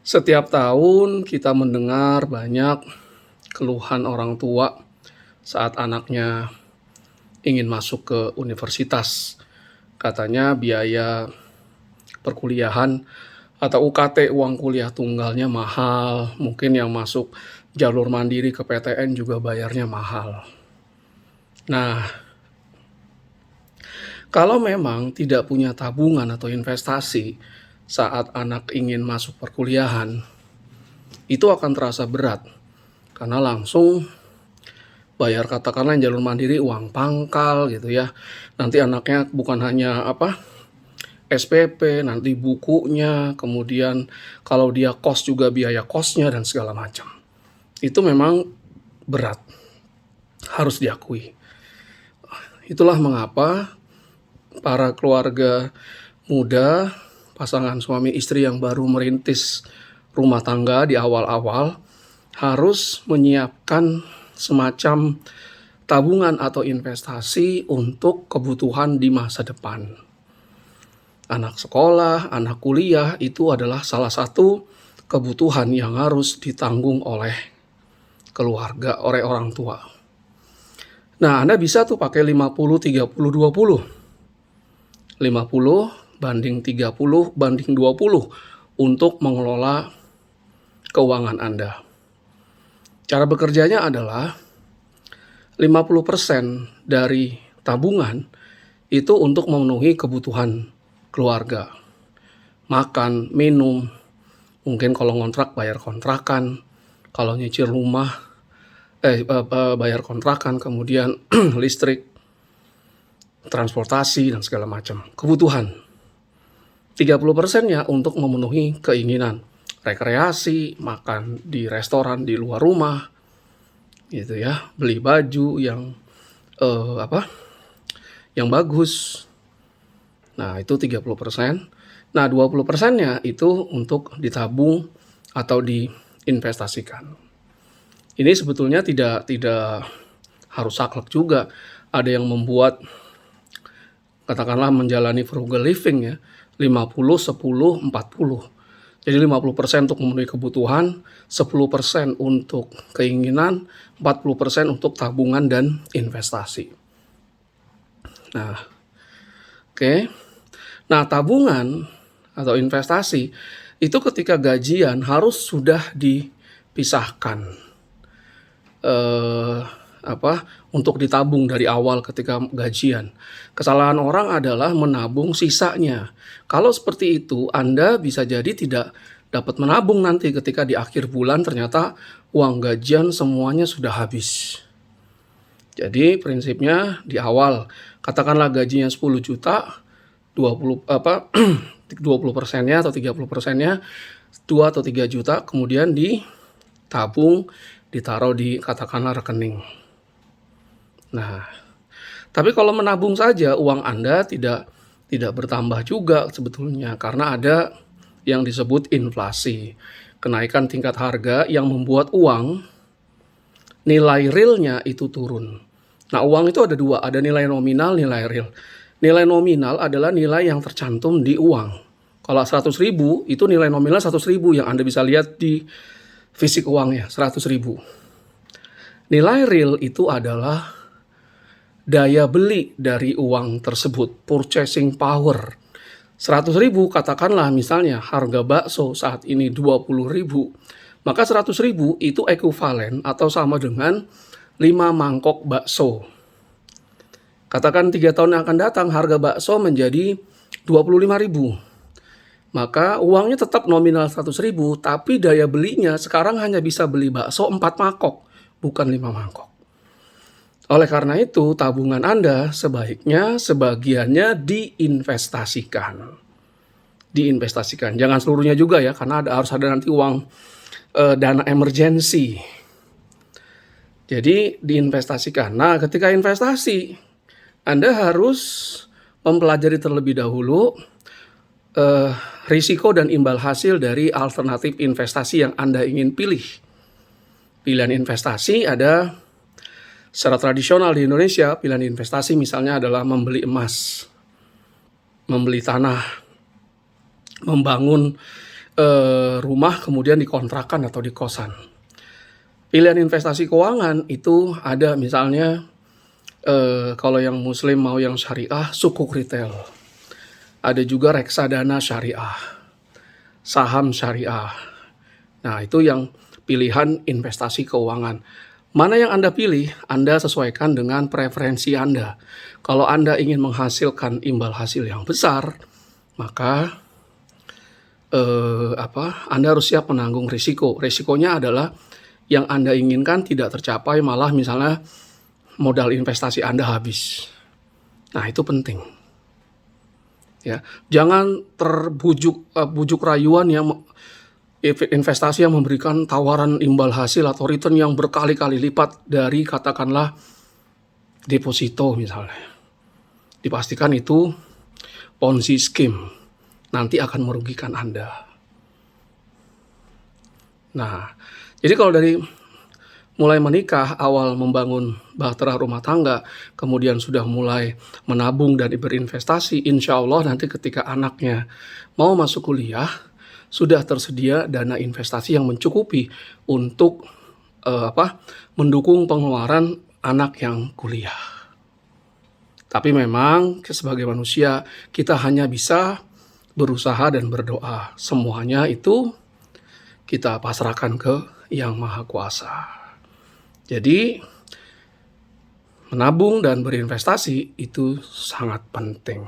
Setiap tahun kita mendengar banyak keluhan orang tua saat anaknya ingin masuk ke universitas. Katanya biaya perkuliahan atau UKT, uang kuliah tunggalnya mahal. Mungkin yang masuk jalur mandiri ke PTN juga bayarnya mahal. Nah, kalau memang tidak punya tabungan atau investasi saat anak ingin masuk perkuliahan, itu akan terasa berat karena langsung bayar katakanlah yang jalur mandiri uang pangkal gitu ya. Nanti anaknya bukan hanya SPP, nanti bukunya, kemudian kalau dia kos juga biaya kosnya dan segala macam. Itu memang berat, harus diakui. Itulah mengapa para keluarga muda, pasangan suami istri yang baru merintis rumah tangga di awal-awal harus menyiapkan semacam tabungan atau investasi untuk kebutuhan di masa depan. Anak sekolah, anak kuliah itu adalah salah satu kebutuhan yang harus ditanggung oleh keluarga, oleh orang tua. Nah, Anda bisa tuh pakai 50, 30, 20. 50 banding 30 banding 20 untuk mengelola keuangan Anda. Cara bekerjanya adalah 50% dari tabungan itu untuk memenuhi kebutuhan keluarga. Makan, minum, mungkin kalau ngontrak bayar kontrakan, kalau nyicil rumah bayar kontrakan, kemudian listrik, transportasi dan segala macam. Kebutuhan. 30%-nya untuk memenuhi keinginan, rekreasi, makan di restoran di luar rumah, gitu ya, beli baju yang yang bagus. Nah, itu 30%. Nah, 20%-nya itu untuk ditabung atau diinvestasikan. Ini sebetulnya tidak harus saklek juga. Ada yang membuat katakanlah menjalani frugal living ya, 50, 10, 40. Jadi 50% untuk memenuhi kebutuhan, 10% untuk keinginan, 40% untuk tabungan dan investasi. Nah, oke. Nah, tabungan atau investasi itu ketika gajian harus sudah dipisahkan. Untuk ditabung dari awal ketika gajian. Kesalahan orang adalah menabung sisanya. Kalau seperti itu, Anda bisa jadi tidak dapat menabung nanti ketika di akhir bulan ternyata uang gajian semuanya sudah habis. Jadi prinsipnya di awal, katakanlah gajinya 10 juta, 20%-nya atau 30%-nya 2 atau 3 juta kemudian ditabung, ditaruh di katakanlah rekening. Nah, tapi kalau menabung saja uang Anda tidak bertambah juga sebetulnya karena ada yang disebut inflasi, kenaikan tingkat harga yang membuat uang nilai realnya itu turun. Nah, uang itu ada dua, ada nilai nominal, nilai real. Nilai nominal adalah nilai yang tercantum di uang. Kalau 100.000 itu nilai nominal 100.000 yang Anda bisa lihat di fisik uangnya, 100.000. Nilai real itu adalah daya beli dari uang tersebut, purchasing power. 100.000 katakanlah misalnya harga bakso saat ini 20.000, maka 100.000 itu ekuivalen atau sama dengan 5 mangkok bakso. Katakan 3 tahun yang akan datang harga bakso menjadi 25.000. Maka uangnya tetap nominal 100.000, tapi daya belinya sekarang hanya bisa beli bakso 4 mangkok, bukan 5 mangkok. Oleh karena itu, tabungan Anda sebaiknya sebagiannya diinvestasikan. Jangan seluruhnya juga ya, karena harus ada nanti uang dana emergensi. Jadi diinvestasikan. Nah, ketika investasi, Anda harus mempelajari terlebih dahulu risiko dan imbal hasil dari alternatif investasi yang Anda ingin pilih. Pilihan investasi ada secara tradisional di Indonesia, pilihan investasi misalnya adalah membeli emas, membeli tanah, membangun rumah kemudian dikontrakkan atau di kosan. Pilihan investasi keuangan itu ada misalnya, kalau yang muslim mau yang syariah, sukuk retail. Ada juga reksadana syariah, saham syariah. Nah, itu yang pilihan investasi keuangan. Mana yang Anda pilih, Anda sesuaikan dengan preferensi Anda. Kalau Anda ingin menghasilkan imbal hasil yang besar, maka Anda harus siap menanggung risiko. Risikonya adalah yang Anda inginkan tidak tercapai, malah misalnya modal investasi Anda habis. Nah, itu penting. Ya, jangan bujuk rayuan yang investasi yang memberikan tawaran imbal hasil atau return yang berkali-kali lipat dari katakanlah deposito misalnya. Dipastikan itu Ponzi scheme, nanti akan merugikan Anda. Nah, jadi kalau dari mulai menikah, awal membangun bahtera rumah tangga, kemudian sudah mulai menabung dan berinvestasi, insya Allah nanti ketika anaknya mau masuk kuliah, sudah tersedia dana investasi yang mencukupi untuk mendukung pengeluaran anak yang kuliah. Tapi memang sebagai manusia kita hanya bisa berusaha dan berdoa. Semuanya itu kita pasrahkan ke Yang Maha Kuasa. Jadi menabung dan berinvestasi itu sangat penting.